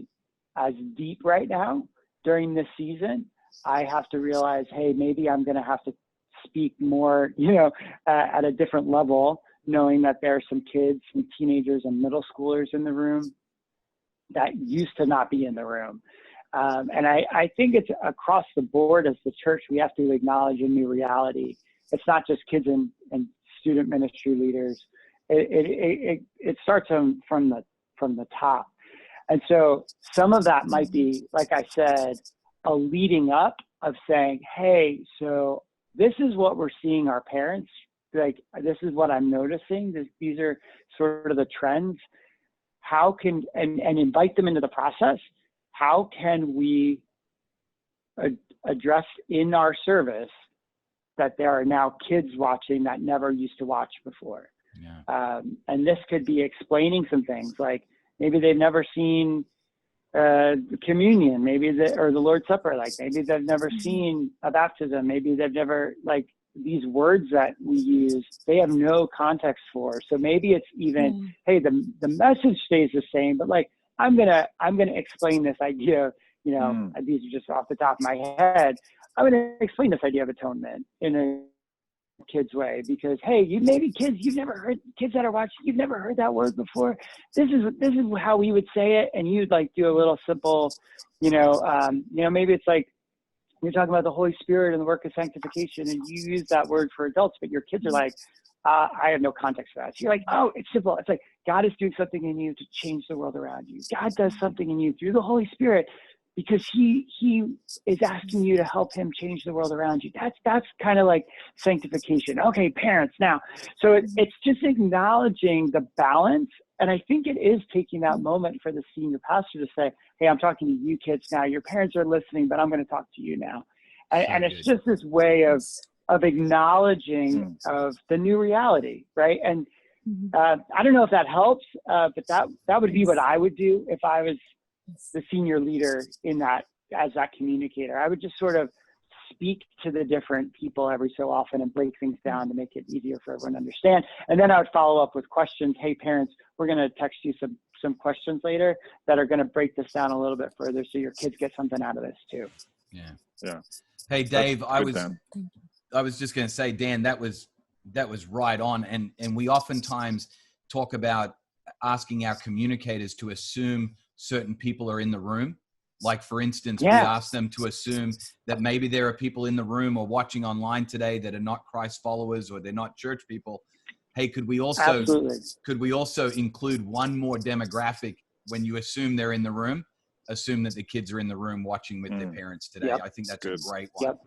deep right now during this season. I have to realize, hey, maybe I'm going to have to speak more, at a different level, knowing that there are some kids, some teenagers and middle schoolers in the room that used to not be in the room. And I think it's across the board as the church, we have to acknowledge a new reality. It's not just kids and student ministry leaders. It starts from the top. And so some of that might be, like I said, a leading up of saying, hey, so this is what we're seeing our parents, like, this is what I'm noticing. These are sort of the trends. How can, and invite them into the process. How can we address in our service that there are now kids watching that never used to watch before? Yeah. And this could be explaining some things, like maybe they've never seen communion, maybe or the Lord's Supper, like maybe they've never seen a baptism, maybe they've never, like, these words that we use, they have no context for. So maybe it's even, hey, the message stays the same, but like, I'm gonna explain this idea, these are just off the top of my head. I'm gonna explain this idea of atonement in a kid's way, because hey, kids that are watching, you've never heard that word before. This is how we would say it, and you'd like do a little simple, maybe it's like you're talking about the Holy Spirit and the work of sanctification, and you use that word for adults, but your kids are like, I have no context for that. So you're like, oh, it's simple. It's like God is doing something in you to change the world around you. God does something in you through the Holy Spirit because he is asking you to help him change the world around you. That's kind of like sanctification. Okay, parents now. So it's just acknowledging the balance. And I think it is taking that moment for the senior pastor to say, hey, I'm talking to you kids now. Your parents are listening, but I'm going to talk to you now. And it's just this way of acknowledging of the new reality, right? And I don't know if that helps, but that would be what I would do if I was the senior leader in that, as that communicator. I would just sort of speak to the different people every so often and break things down to make it easier for everyone to understand. And then I would follow up with questions. Hey, parents, we're going to text you some questions later that are going to break this down a little bit further so your kids get something out of this too. Yeah. Hey, Dave, I was just going to say, Dan, that was right on. And we oftentimes talk about asking our communicators to assume certain people are in the room. Like, for instance, we ask them to assume that maybe there are people in the room or watching online today that are not Christ followers or they're not church people. Hey, could we also include one more demographic when you assume they're in the room? Assume that the kids are in the room watching with their parents today. I think that's a great one.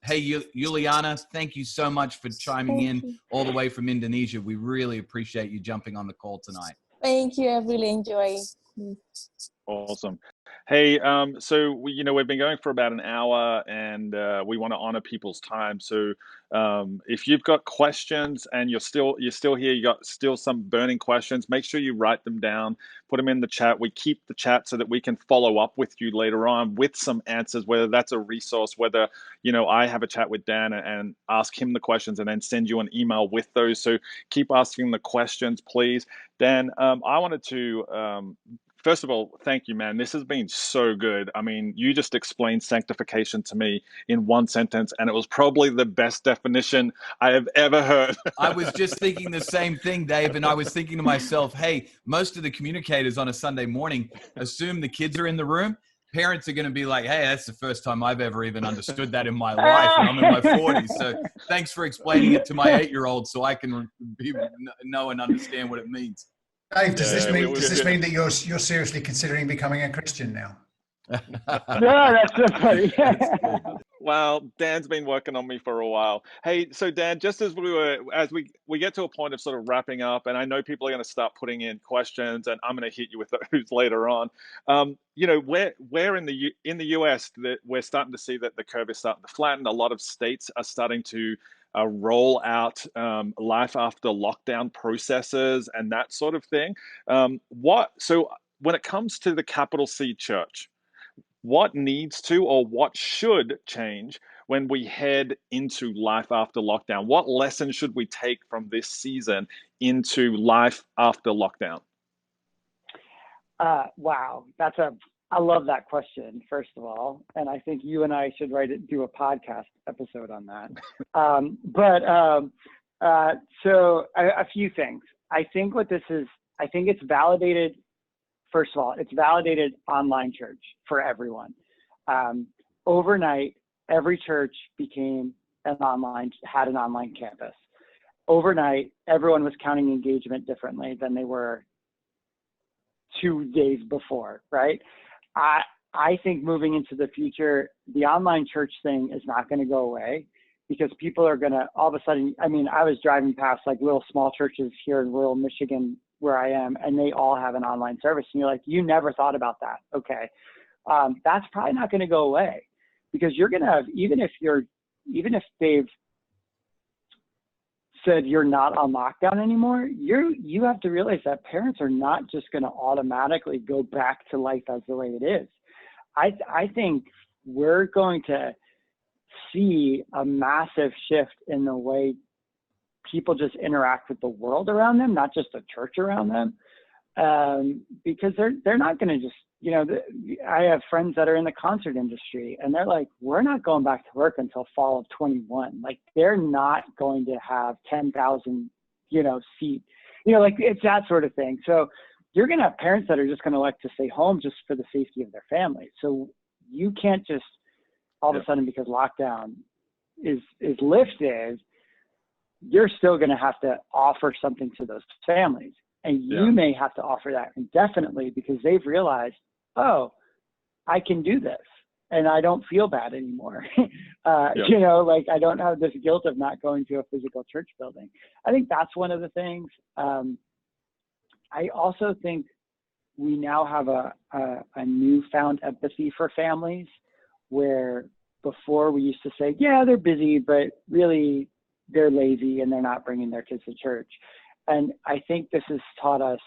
Hey, Juliana, thank you so much for chiming in all the way from Indonesia. We really appreciate you jumping on the call tonight. Thank you. I really enjoy. Awesome. Hey, so we've been going for about an hour, and we want to honor people's time. So if you've got questions and you're still here, you got still some burning questions, make sure you write them down, put them in the chat. We keep the chat so that we can follow up with you later on with some answers, whether that's a resource, whether, I have a chat with Dan and ask him the questions and then send you an email with those. So keep asking the questions, please. Dan, I wanted to, first of all, thank you, man. This has been so good. I mean, you just explained sanctification to me in one sentence, and it was probably the best definition I have ever heard. I was just thinking the same thing, Dave, and I was thinking to myself, hey, most of the communicators on a Sunday morning assume the kids are in the room. Parents are going to be like, hey, that's the first time I've ever even understood that in my life, and I'm in my 40s. So thanks for explaining it to my 8-year-old so I can know and understand what it means. Dave, does this mean that you're seriously considering becoming a Christian now? No, that's so funny. Well, Dan's been working on me for a while. Hey, so Dan, just as we get to a point of sort of wrapping up, and I know people are going to start putting in questions, and I'm going to hit you with those later on. You know, where in the US that we're starting to see that the curve is starting to flatten. A lot of states are starting to roll out life after lockdown processes and that sort of thing. So when it comes to the capital C church, what needs to or what should change when we head into life after lockdown? What lessons should we take from this season into life after lockdown? Wow, I love that question, first of all, and I think you and I should do a podcast episode on that. So a few things. I think it's validated. First of all, it's validated online church for everyone. Overnight, every church had an online campus. Overnight, everyone was counting engagement differently than they were 2 days before, right? I think moving into the future, the online church thing is not going to go away, because people are going to all of a sudden, I mean, I was driving past like little small churches here in rural Michigan where I am, and they all have an online service. And you're like, you never thought about that. Okay. That's probably not going to go away, because you're going to have, even if they've said you're not on lockdown anymore, you have to realize that parents are not just going to automatically go back to life as the way it is. I think we're going to see a massive shift in the way people just interact with the world around them, not just the church around them, because they're not going to just, you know, I have friends that are in the concert industry, and they're like, we're not going back to work until fall of 21. Like, they're not going to have 10,000, seat, like it's that sort of thing. So you're going to have parents that are just going to like to stay home just for the safety of their family. So you can't just all of a sudden, because lockdown is lifted, you're still going to have to offer something to those families. And you may have to offer that indefinitely, because they've realized, oh, I can do this and I don't feel bad anymore. Like I don't have this guilt of not going to a physical church building. I think that's one of the things. I also think we now have a newfound empathy for families, where before we used to say, yeah, they're busy, but really they're lazy and they're not bringing their kids to church. And I think this has taught us,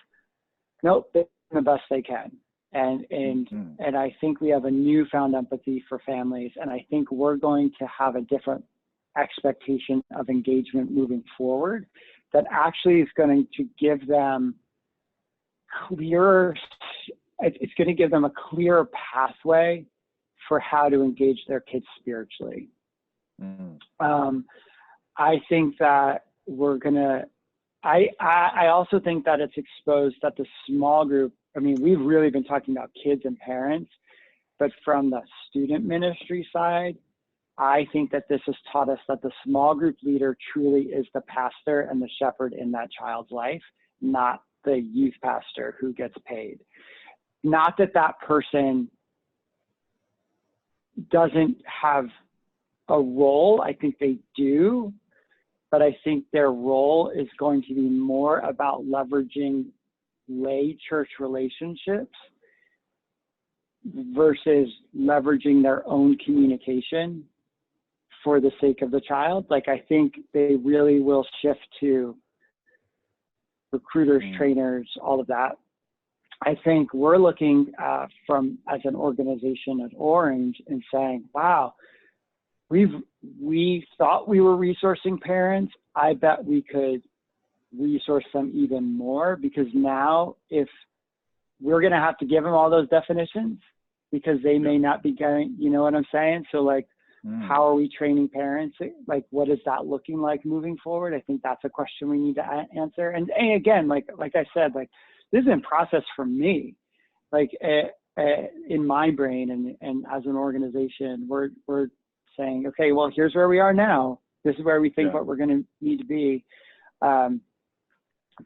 nope, they're doing the best they can. And I think we have a newfound empathy for families. And I think we're going to have a different expectation of engagement moving forward that actually is going to give them it's going to give them a clearer pathway for how to engage their kids spiritually. I think that I also think that it's exposed that the small group, I mean, we've really been talking about kids and parents, but from the student ministry side, I think that this has taught us that the small group leader truly is the pastor and the shepherd in that child's life, not the youth pastor who gets paid. Not that that person doesn't have a role. I think they do, but I think their role is going to be more about leveraging lay church relationships versus leveraging their own communication for the sake of the child. Like, I think they really will shift to recruiters, trainers, all of that. I think we're looking as an organization at Orange and saying, wow, we thought we were resourcing parents. I bet we could resource them even more, because now if we're going to have to give them all those definitions, because they may not be going, you know what I'm saying? So like, how are we training parents? Like, what is that looking like moving forward? I think that's a question we need to answer. And again, like I said, like, this is in process for me, like in my brain, and as an organization, we're saying, okay, well, here's where we are now. This is where we think what we're going to need to be. But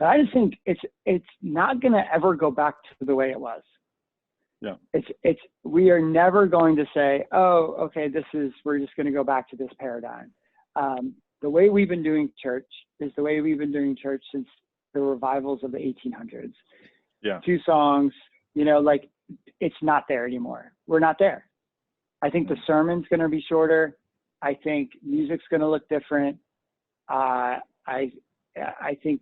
I just think it's not going to ever go back to the way it was. We are never going to say, oh, okay, we're just going to go back to this paradigm. The way we've been doing church is the way we've been doing church since the revivals of the 1800s. Yeah. 2 songs, like it's not there anymore. We're not there. I think the sermon's going to be shorter. I think music's going to look different. I think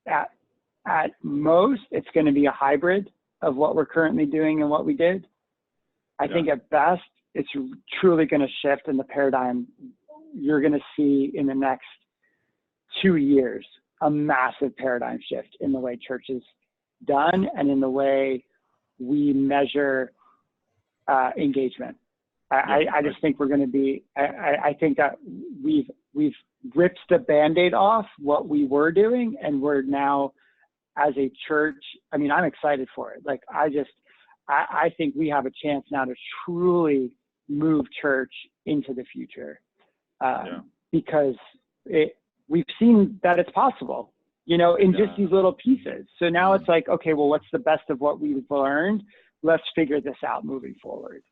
at most, it's going to be a hybrid of what we're currently doing and what we did. I think at best, it's truly going to shift in the paradigm. You're going to see in the next 2 years, a massive paradigm shift in the way church is done and in the way we measure engagement. I just think we're going to be, I think that we've ripped the Band-Aid off what we were doing, and we're now as a church, I mean, I'm excited for it. Like, I think we have a chance now to truly move church into the future because we've seen that it's possible, in just these little pieces. So now it's like, okay, well, what's the best of what we've learned? Let's figure this out moving forward.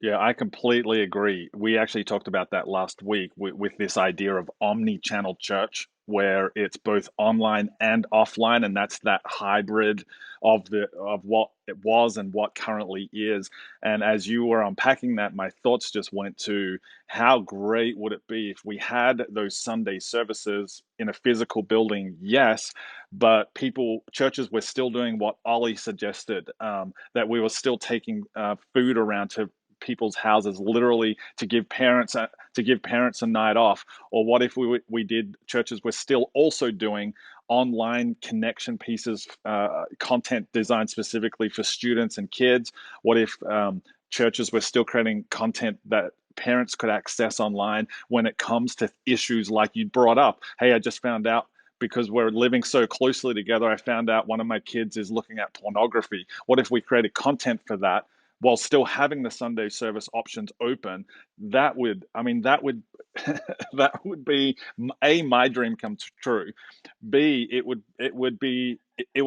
Yeah, I completely agree. We actually talked about that last week with this idea of omni-channel church, where it's both online and offline, and that's that hybrid of what it was and what currently is. And as you were unpacking that, my thoughts just went to how great would it be if we had those Sunday services in a physical building? Yes, but churches were still doing what Ollie suggested, that we were still taking food around to people's houses, literally to give parents a night off. Or what if we did, churches were still also doing online connection pieces, content designed specifically for students and kids? What if churches were still creating content that parents could access online when it comes to issues like you brought up? Hey, I just found out, because we're living so closely together, I found out one of my kids is looking at pornography. What if we created content for that while still having the Sunday service options open? That would that would be A, my dream come true. B, it would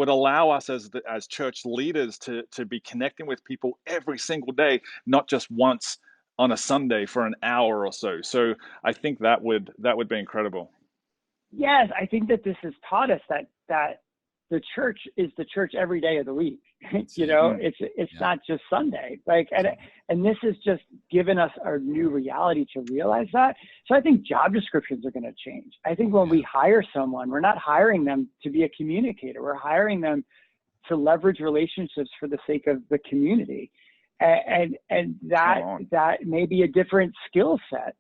allow us as church leaders to be connecting with people every single day, not just once on a Sunday for an hour or so. So I think that would be incredible. Yes, I think that this has taught us that the church is the church every day of the week. It's not just Sunday. And this has just given us a new reality to realize that. So I think job descriptions are going to change. I think when we hire someone, we're not hiring them to be a communicator. We're hiring them to leverage relationships for the sake of the community. And that may be a different skill set,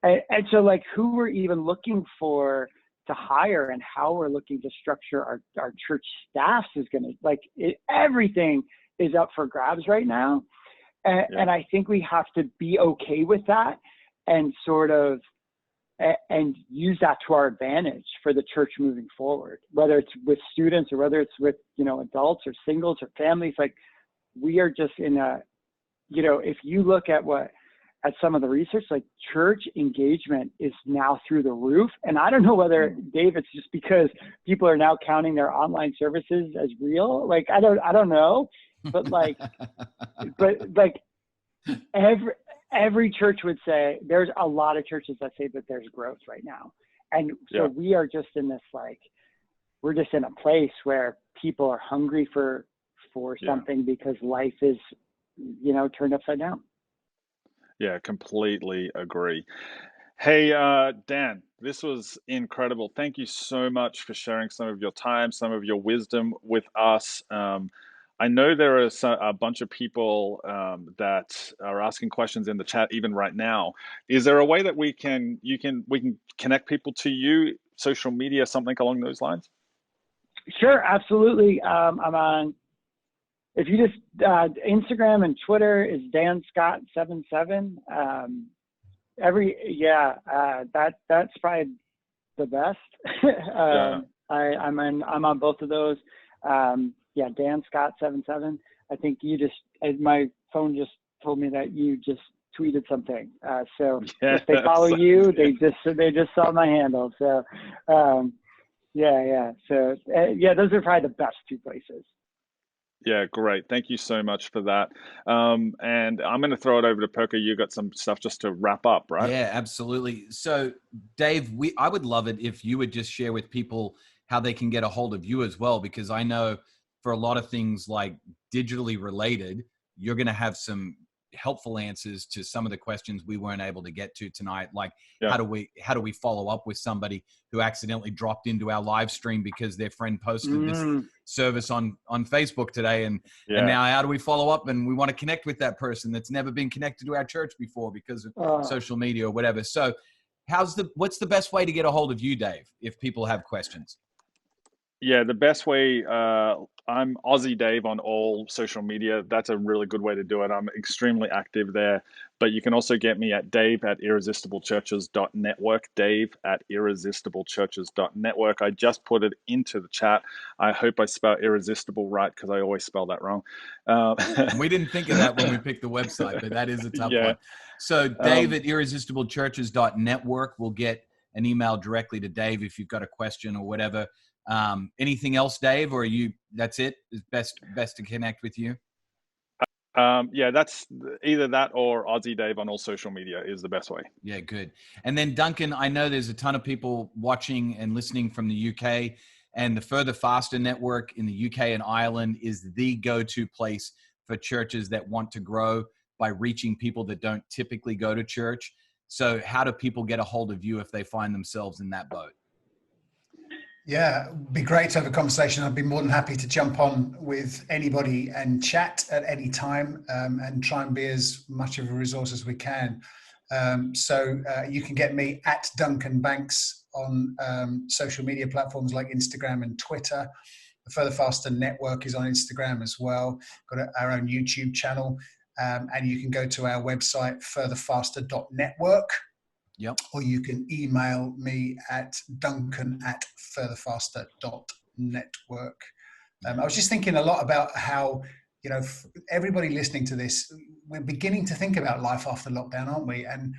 and so who we're even looking for to hire and how we're looking to structure our church staffs is going to, everything is up for grabs right now. And I think we have to be okay with that and sort of, and use that to our advantage for the church moving forward, whether it's with students or whether it's with, adults or singles or families. We are just in a, if you look at some of the research, church engagement is now through the roof. And I don't know whether, Dave, it's just because people are now counting their online services as real. I don't know, but every church would say, there's a lot of churches that say that there's growth right now. And so we are just in this, we're just in a place where people are hungry for something because life is, turned upside down. Yeah, completely agree. Hey, Dan, this was incredible. Thank you so much for sharing some of your time, some of your wisdom with us. I know there are a bunch of people that are asking questions in the chat even right now. Is there a way that we can connect people to you, social media, something along those lines? Sure, absolutely. I'm on. If you just Instagram and Twitter is DanScott77. That's probably the best. I'm on both of those. DanScott77. I think my phone just told me that you just tweeted something. So if they follow you, they just saw my handle. So Yeah. So those are probably the best two places. Yeah, great. Thank you so much for that. And I'm going to throw it over to Perker. You got some stuff just to wrap up, right? Yeah, absolutely. So, Dave, I would love it if you would just share with people how they can get a hold of you as well, because I know for a lot of things like digitally related, you're going to have some helpful answers to some of the questions we weren't able to get to tonight. Like, Yeah. how do we follow up with somebody who accidentally dropped into our live stream because their friend posted this service on Facebook today, and now how do we follow up, and we want to connect with that person that's never been connected to our church before because of social media or whatever. So what's the best way to get a hold of you, Dave, if people have questions? Yeah, the best way, I'm Aussie Dave on all social media. That's a really good way to do it. I'm extremely active there. But you can also get me at dave@irresistibleChurches.network, dave@irresistibleChurches.network. I just put it into the chat. I hope I spell irresistible right, because I always spell that wrong. We didn't think of that when we picked the website, but that is a tough one. So dave@irresistibleChurches.network will get an email directly to Dave if you've got a question or whatever. Anything else, Dave, or that's it? Is best to connect with you? Yeah, that's either that or Aussie Dave on all social media is the best way. Yeah, good. And then Duncan, I know there's a ton of people watching and listening from the UK, and the Further Faster Network in the UK and Ireland is the go-to place for churches that want to grow by reaching people that don't typically go to church. So how do people get a hold of you if they find themselves in that boat? Yeah, it'd be great to have a conversation. I'd be more than happy to jump on with anybody and chat at any time, and try and be as much of a resource as we can. So you can get me at Duncan Banks on social media platforms like Instagram and Twitter. The Further Faster Network is on Instagram as well. Got our own YouTube channel. And you can go to our website, furtherfaster.network. Yep. Or you can email me at duncan@furtherfaster.network. I was just thinking a lot about how, everybody listening to this, we're beginning to think about life after lockdown, aren't we? And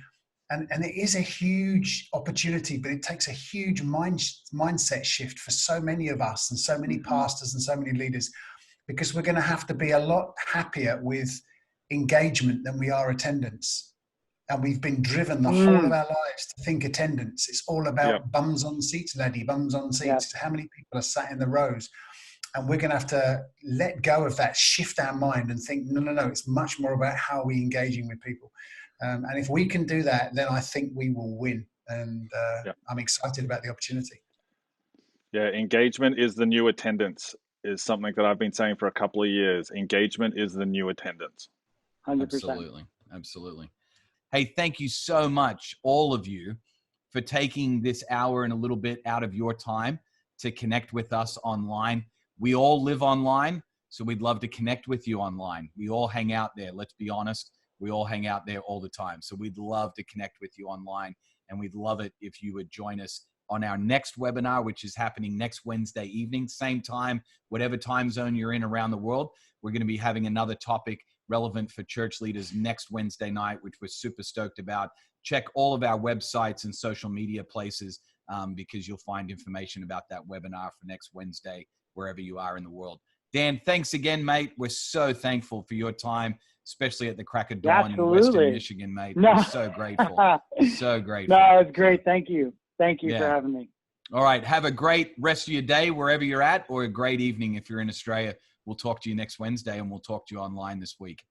it is a huge opportunity, but it takes a huge mindset shift for so many of us and so many pastors and so many leaders, because we're going to have to be a lot happier with engagement than we are attendance. And we've been driven the whole of our lives to think attendance. It's all about bums on seats, laddie, bums on seats. How many people are sat in the rows? And we're going to have to let go of that, shift our mind and think, no, it's much more about how we're engaging with people. And if we can do that, then I think we will win. And I'm excited about the opportunity. Yeah, engagement is the new attendance is something that I've been saying for a couple of years. Engagement is the new attendance. 100%. Absolutely. Hey, thank you so much, all of you, for taking this hour and a little bit out of your time to connect with us online. We all live online, so we'd love to connect with you online. We all hang out there. Let's be honest. We all hang out there all the time. So we'd love to connect with you online, and we'd love it if you would join us on our next webinar, which is happening next Wednesday evening, same time, whatever time zone you're in around the world. We're going to be having another topic relevant for church leaders next Wednesday night, which we're super stoked about. Check all of our websites and social media places because you'll find information about that webinar for next Wednesday, wherever you are in the world. Dan, thanks again, mate. We're so thankful for your time, especially at the crack of dawn in Western Michigan, mate. We're so grateful. So grateful. No, it's great. Thank you. Thank you for having me. All right. Have a great rest of your day wherever you're at, or a great evening if you're in Australia. We'll talk to you next Wednesday, and we'll talk to you online this week.